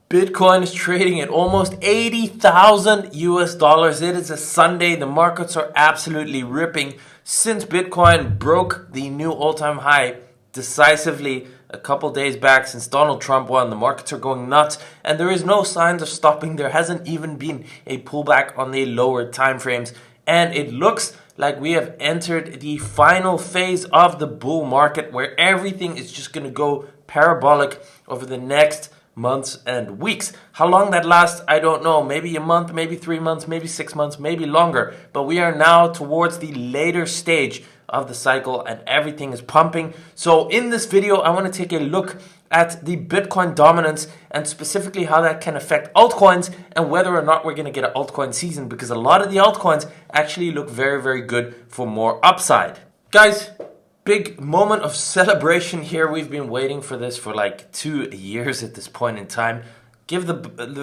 Bitcoin is trading at almost 80,000 US dollars. It is a Sunday. The markets are absolutely ripping since Bitcoin broke the new all-time high decisively a couple days back. Since Donald Trump won, the markets are going nuts and there is no signs of stopping. There hasn't even been a pullback on the lower time frames, and it looks like we have entered the final phase of the bull market where everything is just going to go parabolic over the next months and weeks. How long that lasts, I don't know. Maybe a month, maybe 3 months, maybe 6 months, maybe longer. But we are now towards the later stage of the cycle and everything is pumping. So in this video, I want to take a look at the Bitcoin dominance and specifically how that can affect altcoins and whether or not we're going to get an altcoin season, because a lot of the altcoins actually look very, very good for more upside. Guys, big moment of celebration here. We've been waiting for this for like 2 years at this point in time. Give the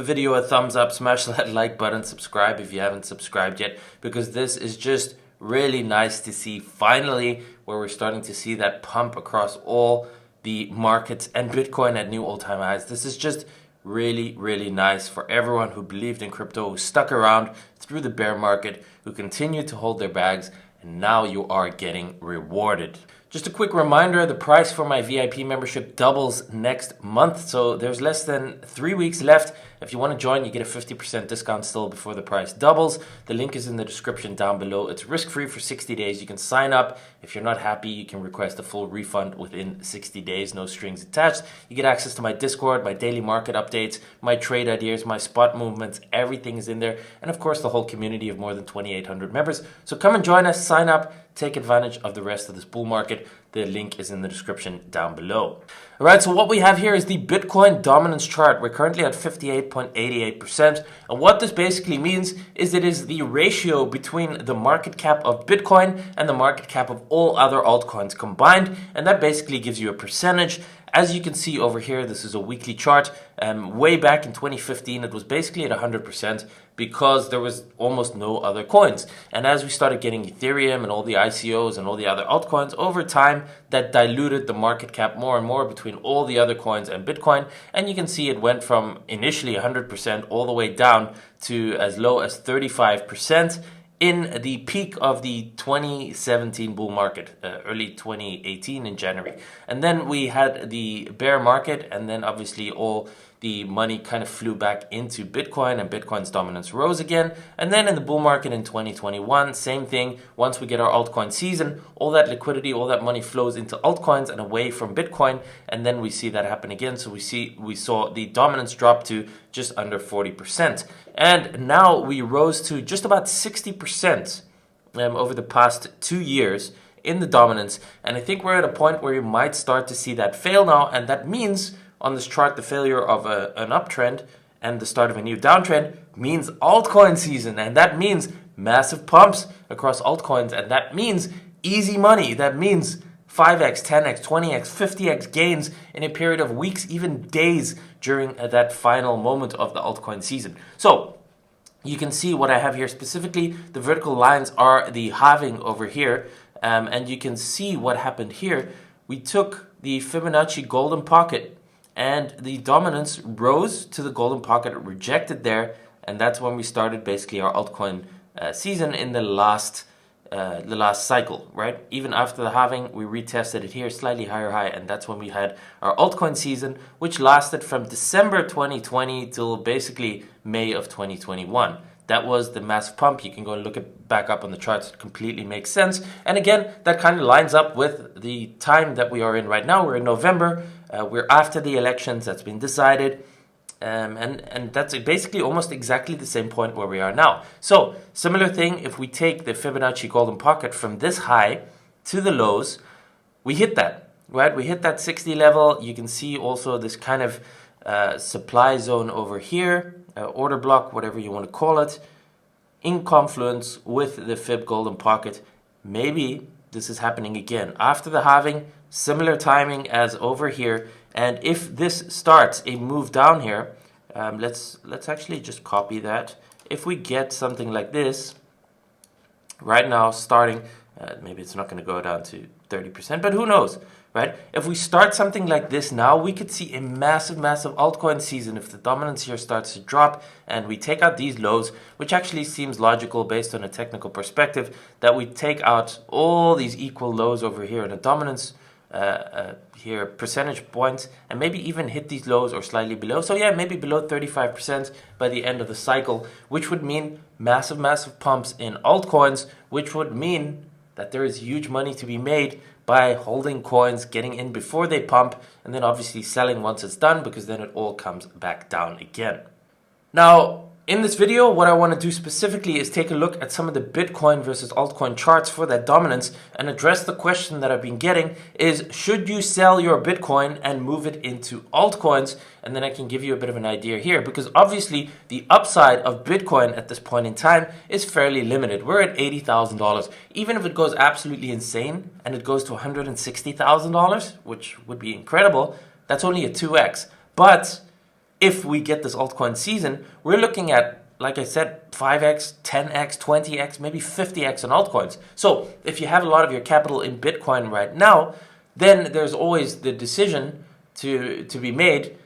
video a thumbs up, smash that like button, subscribe if you haven't subscribed yet, because this is just really nice to see finally where we're starting to see that pump across all the markets and Bitcoin at new all-time highs. This is just really, really nice for everyone who believed in crypto, who stuck around through the bear market, who continued to hold their bags, and now you are getting rewarded. Just a quick reminder, the price for my VIP membership doubles next month, so there's less than 3 weeks left. If you want to join, you get a 50% discount still before the price doubles. The link is in the description down below. It's risk-free for 60 days. You can sign up. If you're not happy, you can request a full refund within 60 days, no strings attached. You get access to my Discord, my daily market updates, my trade ideas, my spot movements, everything is in there. And of course, the whole community of more than 2,800 members. So come and join us, sign up, take advantage of the rest of this bull market. The link is in the description down below. All right, so what we have here is the Bitcoin dominance chart. We're currently at 58.88%. And what this basically means is it is the ratio between the market cap of Bitcoin and the market cap of all other altcoins combined. And that basically gives you a percentage. As you can see over here, this is a weekly chart. Way back in 2015, it was basically at 100% because there was almost no other coins. And as we started getting Ethereum and all the ICOs and all the other altcoins, over time, that diluted the market cap more and more between all the other coins and Bitcoin. And you can see it went from initially 100% all the way down to as low as 35% in the peak of the 2017 bull market, early 2018 in January. And then we had the bear market, and then obviously all the money kind of flew back into Bitcoin and Bitcoin's dominance rose again. And then in the bull market in 2021, same thing. Once we get our altcoin season, all that liquidity, all that money flows into altcoins and away from Bitcoin. And then we see that happen again. So we saw the dominance drop to just under 40%. And now we rose to just about 60% over the past 2 years in the dominance. And I think we're at a point where you might start to see that fail now. And that means on this chart, the failure of an uptrend and the start of a new downtrend means altcoin season. And that means massive pumps across altcoins. And that means easy money. That means 5x, 10x, 20x, 50x gains in a period of weeks, even days during that final moment of the altcoin season. So you can see what I have here specifically. The vertical lines are the halving over here. And you can see what happened here. We took the Fibonacci golden pocket and the dominance rose to the golden pocket, it rejected there, and that's when we started basically our altcoin season in the last cycle, right? Even after the halving, we retested it here, slightly higher high, and that's when we had our altcoin season, which lasted from December 2020 till basically May of 2021. That was the massive pump. You can go and look it back up on the charts. It completely makes sense. And again, that kind of lines up with the time that we are in right now. We're in November. We're after the elections. That's been decided. And that's basically almost exactly the same point where we are now. So similar thing, if we take the Fibonacci golden pocket from this high to the lows, we hit that, right? We hit that 60 level. You can see also this kind of supply zone over here. Order block, whatever you want to call it, in confluence with the Fib golden pocket. Maybe this is happening again after the halving, similar timing as over here. And if this starts a move down here, let's actually just copy that. If we get something like this right now starting, maybe it's not going to go down to 30%, but who knows, right? If we start something like this now, we could see a massive, massive altcoin season if the dominance here starts to drop and we take out these lows, which actually seems logical based on a technical perspective, that we take out all these equal lows over here in a dominance here percentage points and maybe even hit these lows or slightly below. So yeah, maybe below 35% by the end of the cycle, which would mean massive, massive pumps in altcoins, which would mean that there is huge money to be made by holding coins, getting in before they pump, and then obviously selling once it's done, because then it all comes back down again. Now, in this video, what I want to do specifically is take a look at some of the Bitcoin versus altcoin charts for that dominance and address the question that I've been getting is, should you sell your Bitcoin and move it into altcoins? And then I can give you a bit of an idea here, because obviously the upside of Bitcoin at this point in time is fairly limited. We're at $80,000. Even if it goes absolutely insane and it goes to $160,000, which would be incredible, that's only a 2x. But if we get this altcoin season, we're looking at, like I said, 5x, 10x, 20x, maybe 50x on altcoins. So if you have a lot of your capital in Bitcoin right now, then there's always the decision to be made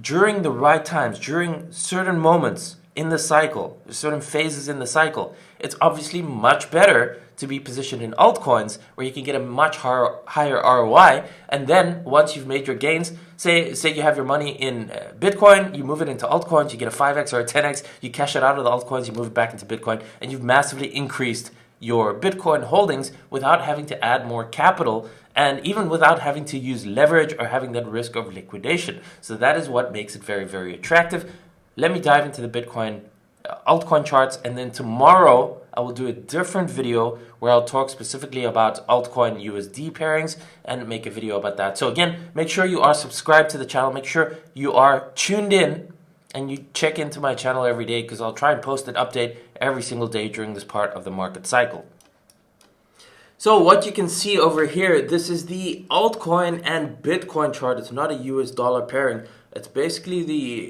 during the right times, during certain moments in the cycle, certain phases in the cycle. It's obviously much better to be positioned in altcoins where you can get a much higher ROI. And then once you've made your gains, say you have your money in Bitcoin, you move it into altcoins, you get a 5x or a 10x, you cash it out of the altcoins, you move it back into Bitcoin, and you've massively increased your Bitcoin holdings without having to add more capital and even without having to use leverage or having that risk of liquidation. So that is what makes it very, very attractive. Let me dive into the Bitcoin altcoin charts, and then tomorrow I will do a different video where I'll talk specifically about altcoin USD pairings and make a video about that. So again, make sure you are subscribed to the channel. Make sure you are tuned in and you check into my channel every day, because I'll try and post an update every single day during this part of the market cycle. So what you can see over here, this is the altcoin and Bitcoin chart. It's not a US dollar pairing. It's basically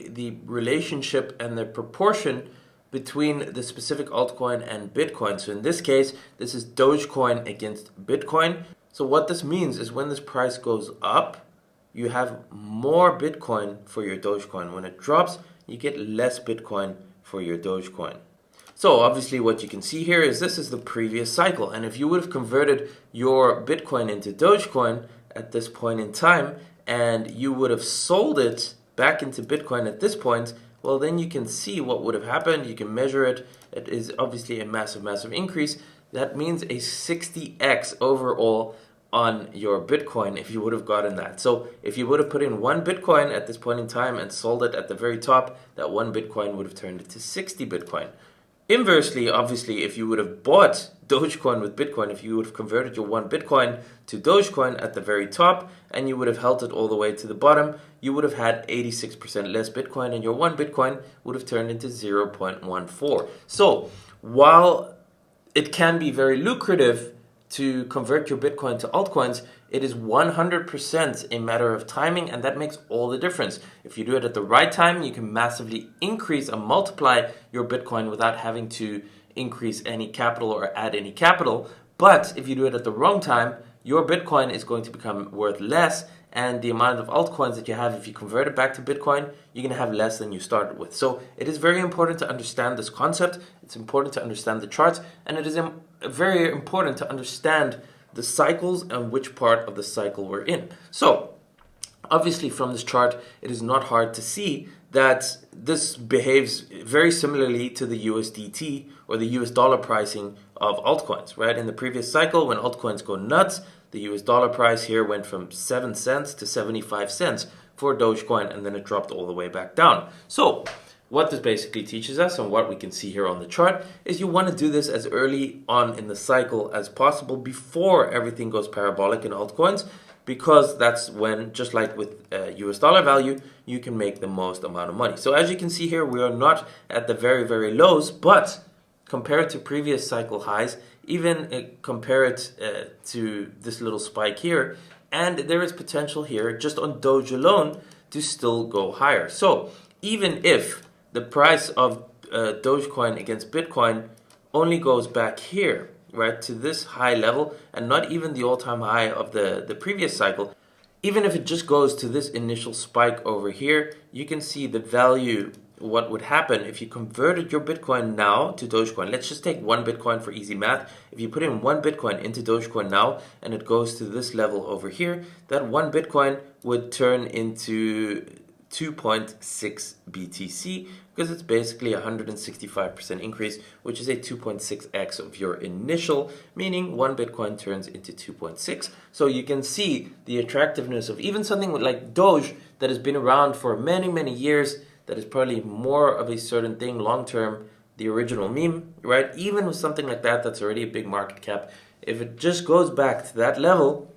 the relationship and the proportion between the specific altcoin and Bitcoin. So in this case, this is Dogecoin against Bitcoin. So what this means is when this price goes up, you have more Bitcoin for your Dogecoin. When it drops, you get less Bitcoin for your Dogecoin. So obviously what you can see here is this is the previous cycle. And if you would have converted your Bitcoin into Dogecoin at this point in time, and you would have sold it back into Bitcoin at this point, well, then you can see what would have happened. You can measure it. It is obviously a massive, massive increase. That means a 60x overall on your Bitcoin if you would have gotten that. So if you would have put in one Bitcoin at this point in time and sold it at the very top, that one Bitcoin would have turned into 60 Bitcoin. Inversely, obviously, if you would have bought Dogecoin with Bitcoin, if you would have converted your one Bitcoin to Dogecoin at the very top and you would have held it all the way to the bottom, you would have had 86% less Bitcoin and your one Bitcoin would have turned into 0.14. So while it can be very lucrative to convert your Bitcoin to altcoins, it is 100% a matter of timing, and that makes all the difference. If you do it at the right time, you can massively increase and multiply your Bitcoin without having to increase any capital or add any capital. But if you do it at the wrong time, your Bitcoin is going to become worth less, and the amount of altcoins that you have, if you convert it back to Bitcoin, you're going to have less than you started with. So it is very important to understand this concept. It's important to understand the charts, and it is very important to understand the cycles and which part of the cycle we're in. So obviously from this chart, it is not hard to see that this behaves very similarly to the USDT or the US dollar pricing of altcoins, right? In the previous cycle, when altcoins go nuts, the US dollar price here went from 7 cents to 75 cents for Dogecoin, and then it dropped all the way back down. So what this basically teaches us, and what we can see here on the chart, is you want to do this as early on in the cycle as possible before everything goes parabolic in altcoins, because that's when, just like with US dollar value, you can make the most amount of money. So as you can see here, we are not at the very, very lows, but compared to previous cycle highs, even compare it to this little spike here, and there is potential here just on Doge alone to still go higher. So even if the price of Dogecoin against Bitcoin only goes back here, right, to this high level, and not even the all-time high of the previous cycle, even if it just goes to this initial spike over here, you can see the value, what would happen if you converted your Bitcoin now to Dogecoin. Let's just take one Bitcoin for easy math. If you put in one Bitcoin into Dogecoin now and it goes to this level over here, that one Bitcoin would turn into 2.6 BTC, because it's basically a 165% increase, which is a 2.6x of your initial, meaning one Bitcoin turns into 2.6. So you can see the attractiveness of even something like Doge that has been around for many, many years, that is probably more of a certain thing long-term, the original meme, right? Even with something like that, that's already a big market cap. If it just goes back to that level,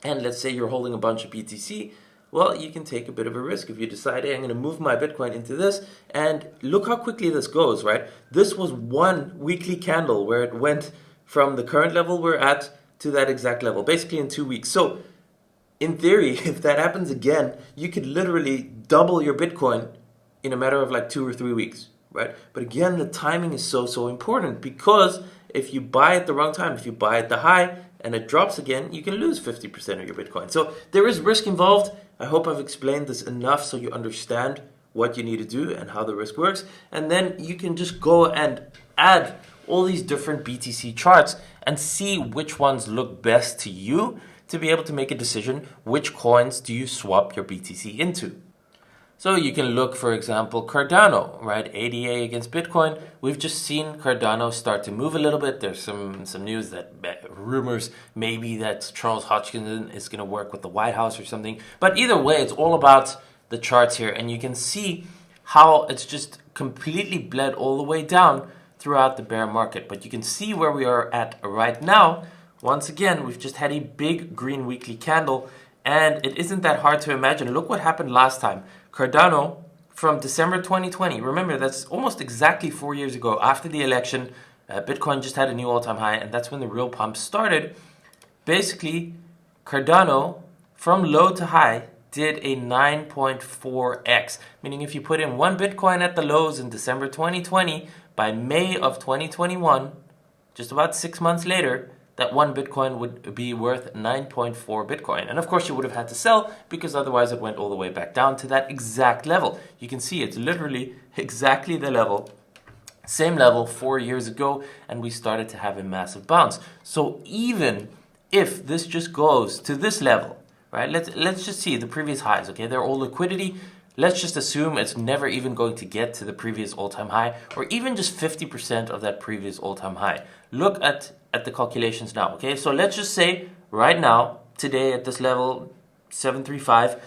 and let's say you're holding a bunch of BTC, well, you can take a bit of a risk if you decide, hey, I'm going to move my Bitcoin into this, and look how quickly this goes, right? This was one weekly candle where it went from the current level we're at to that exact level, basically in 2 weeks. So in theory, if that happens again, you could literally double your Bitcoin in a matter of like 2 or 3 weeks, right? But again, the timing is so important, because if you buy at the wrong time, if you buy at the high and it drops again, you can lose 50% of your Bitcoin. So there is risk involved. I hope I've explained this enough so you understand what you need to do and how the risk works. And then you can just go and add all these different BTC charts and see which ones look best to you to be able to make a decision which coins do you swap your BTC into. So you can look, for example, Cardano, right? ADA against Bitcoin. We've just seen Cardano start to move a little bit. There's some news that rumors maybe that Charles Hoskinson is going to work with the White House or something. But either way, it's all about the charts here. And you can see how it's just completely bled all the way down throughout the bear market. But you can see where we are at right now. Once again, we've just had a big green weekly candle. And it isn't that hard to imagine. Look what happened last time. Cardano, from December 2020, remember that's almost exactly 4 years ago after the election, Bitcoin just had a new all-time high, and that's when the real pump started. Basically, Cardano, from low to high, did a 9.4x, meaning if you put in one Bitcoin at the lows in December 2020, by May of 2021, just about 6 months later, that one Bitcoin would be worth 9.4 Bitcoin. And of course you would have had to sell, because otherwise it went all the way back down to that exact level. You can see it's literally exactly the level, same level 4 years ago, and we started to have a massive bounce. So even if this just goes to this level, right? Let's just see the previous highs, okay? They're all liquidity. Let's just assume it's never even going to get to the previous all-time high, or even just 50% of that previous all-time high. Look at the calculations now, okay? So let's just say right now, today at this level, 735,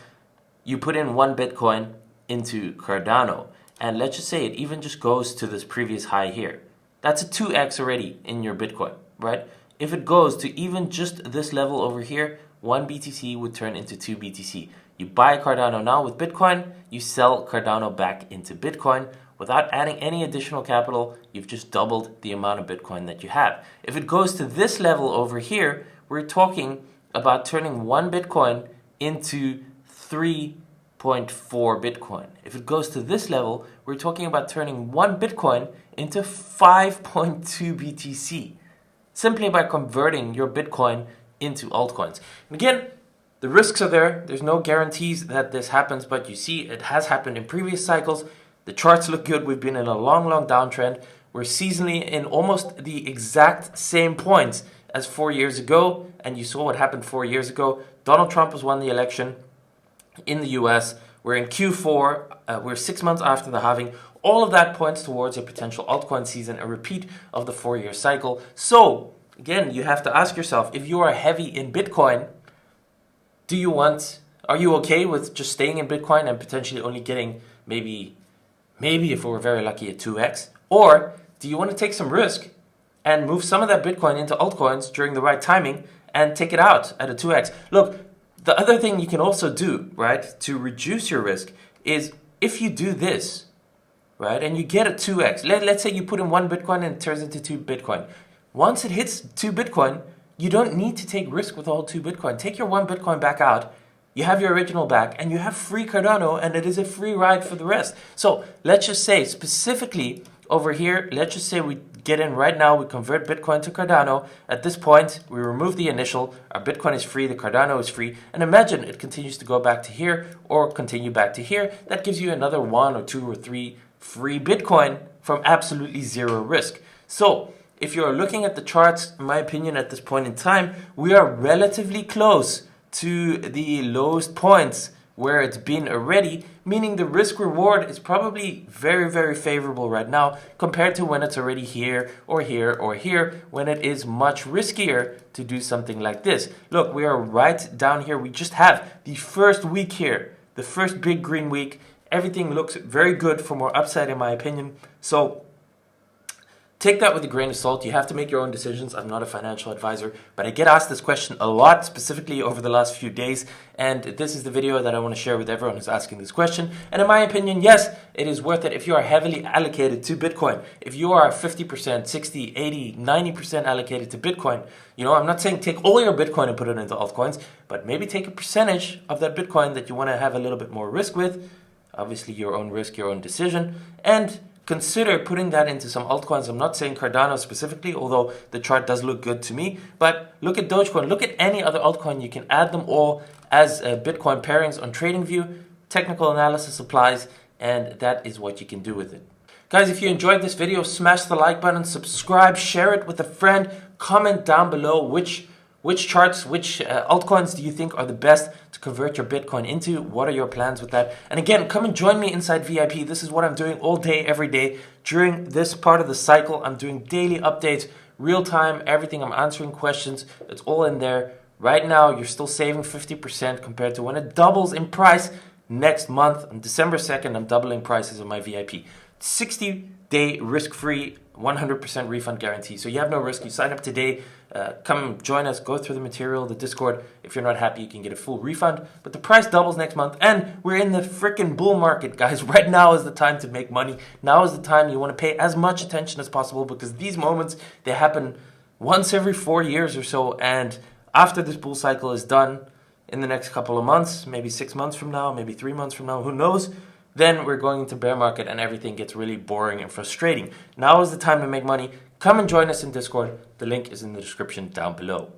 you put in one Bitcoin into Cardano, and let's just say it even just goes to this previous high here. That's a 2x already in your Bitcoin, right? If it goes to even just this level over here, one BTC would turn into 2 BTC. You buy Cardano now with Bitcoin, you sell Cardano back into Bitcoin. Without adding any additional capital, you've just doubled the amount of Bitcoin that you have. If it goes to this level over here, we're talking about turning one Bitcoin into 3.4 Bitcoin. If it goes to this level, we're talking about turning one Bitcoin into 5.2 BTC, simply by converting your Bitcoin into altcoins. And again, the risks are there. There's no guarantees that this happens, but you see it has happened in previous cycles. The charts look good. We've been in a long downtrend. We're seasonally in almost the exact same points as 4 years ago. And you saw what happened 4 years ago. Donald Trump has won the election in the US. We're in Q4. We're 6 months after the halving. All of that points towards a potential altcoin season, a repeat of the 4-year cycle. So again, you have to ask yourself, if you are heavy in Bitcoin, are you okay with just staying in Bitcoin and potentially only getting maybe if we're very lucky, a 2x? Or do you want to take some risk and move some of that Bitcoin into altcoins during the right timing and take it out at a 2x? Look, the other thing you can also do, right, to reduce your risk is if you do this, right, and you get a 2x. Let's say you put in one Bitcoin and it turns into 2 Bitcoin. Once it hits 2 Bitcoin, you don't need to take risk with all 2 Bitcoin. Take your 1 Bitcoin back out. You have your original back, and you have free Cardano, and it is a free ride for the rest. So let's just say specifically over here, let's just say we get in right now, we convert Bitcoin to Cardano. At this point, we remove the initial, our Bitcoin is free, the Cardano is free, and imagine it continues to go back to here or continue back to here. That gives you another 1 or 2 or 3 free Bitcoin from absolutely zero risk. So if you're looking at the charts, in my opinion, at this point in time, we are relatively close to the lowest points where it's been already, meaning the risk reward is probably very, very favorable right now compared to when it's already here or here or here, when it is much riskier to do something like this. Look, we are right down here. We just have the first week here, the first big green week. Everything looks very good for more upside in my opinion. So take that with a grain of salt. You have to make your own decisions. I'm not a financial advisor, but I get asked this question a lot, specifically over the last few days. And this is the video that I want to share with everyone who's asking this question. And in my opinion, yes, it is worth it if you are heavily allocated to Bitcoin. If you are 50%, 60, 80, 90% allocated to Bitcoin, you know, I'm not saying take all your Bitcoin and put it into altcoins, but maybe take a percentage of that Bitcoin that you want to have a little bit more risk with. Obviously, your own risk, your own decision. And consider putting that into some altcoins. I'm not saying Cardano specifically, although the chart does look good to me. But look at Dogecoin. Look at any other altcoin. You can add them all as Bitcoin pairings on TradingView. Technical analysis applies, and that is what you can do with it. Guys, if you enjoyed this video, smash the like button, subscribe, share it with a friend. Comment down below which charts, which altcoins do you think are the best to convert your Bitcoin into? What are your plans with that? And again, come and join me inside VIP. This is what I'm doing all day, every day. During this part of the cycle, I'm doing daily updates, real time, everything. I'm answering questions. It's all in there. Right now, you're still saving 50% compared to when it doubles in price next month. On December 2nd, I'm doubling prices on my VIP. 60-day risk-free, 100% refund guarantee. So you have no risk. You sign up today. Come join us. Go through the material, the Discord. If you're not happy, you can get a full refund. But the price doubles next month. And we're in the freaking bull market, guys. Right now is the time to make money. Now is the time you want to pay as much attention as possible because these moments, they happen once every 4 years or so. And after this bull cycle is done, in the next couple of months, maybe 6 months from now, maybe 3 months from now, who knows? Then we're going into bear market and everything gets really boring and frustrating. Now is the time to make money. Come and join us in Discord. The link is in the description down below.